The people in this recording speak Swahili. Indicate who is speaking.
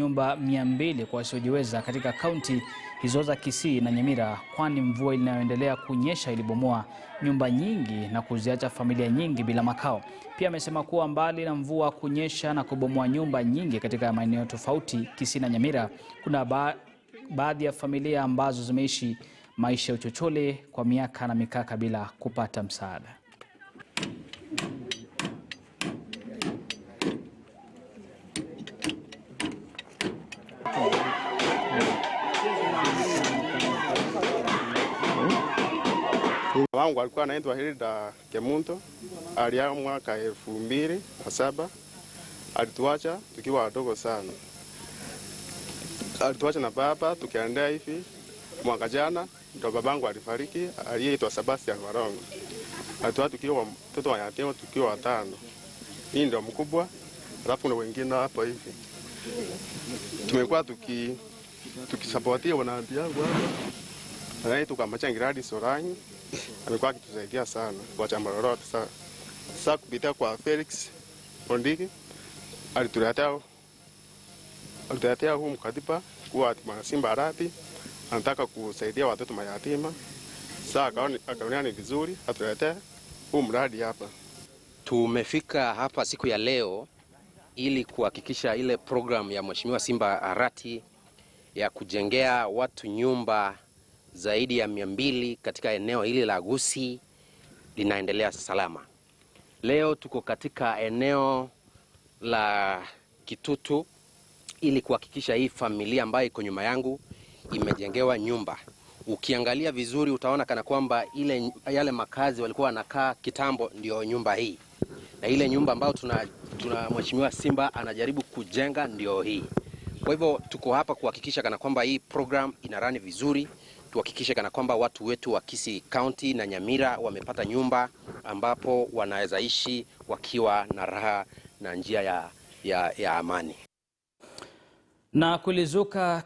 Speaker 1: nyumba 200 kwa wasiojiweza katika kaunti hizo za Kisii na Nyamira, kwani mvua inayoendelea kunyesha ilibomoa nyumba nyingi na kuziacha familia nyingi bila makao. Pia amesema kuwa mbali na mvua kunyesha na kubomoa nyumba nyingi katika maeneo tofauti Kisii na Nyamira, kuna baadhi ya familia ambazo zimeishi maisha ya uchochole kwa miaka na mikaka bila kupata msaada.
Speaker 2: Wangu alikuwa anaitwa Hilda Kemunto, aliaga mwaka 2007. Alituacha tukiwa wadogo sana. Alituacha na baba tukiendea hivi. Mwaka jana ndo babangu alifariki, aliyeitwa Sebastian Warongo. Alituacha tukiwa mtoto wa yatima tukiwa 5. Hii ndio mkubwa, alafu na wengine hapo hivi. Tumekuwa tukisapotia wananchi wangu hapa. Anaitwa kama Changiradi Sorangi. Amekuwa akitusaidia sana kwa chama lolote. Sasa kupitia kwa Felix Ondiki alituletea huu mkatiba kuwa mwana Simba Arati anataka kusaidia watoto mayatima. Sasa akaona ni vizuri atuletee huu mradi hapa.
Speaker 3: Tumefika hapa siku ya leo ili kuhakikisha ile program ya Mheshimiwa Simba Arati ya kujengea watu nyumba zaidi ya 200 katika eneo hili la Gusii linaendelea salama. Leo tuko katika eneo la Kitutu ili kuhakikisha hii familia ambayo iko nyuma yangu imejengewa nyumba. Ukiangalia vizuri utaona kana kwamba yale makazi walikuwa wanakaa kitambo ndio nyumba hii. Na ile nyumba ambayo tuna Mheshimiwa Simba anajaribu kujenga ndio hii. Kwa hivyo tuko hapa kuhakikisha kana kwamba hii program inarani vizuri. Tuhakikishe kana kwamba watu wetu wa Kisii County na Nyamira wamepata nyumba ambapo wanaweza ishi wakiwa na raha na njia ya amani.
Speaker 1: Na kulizuka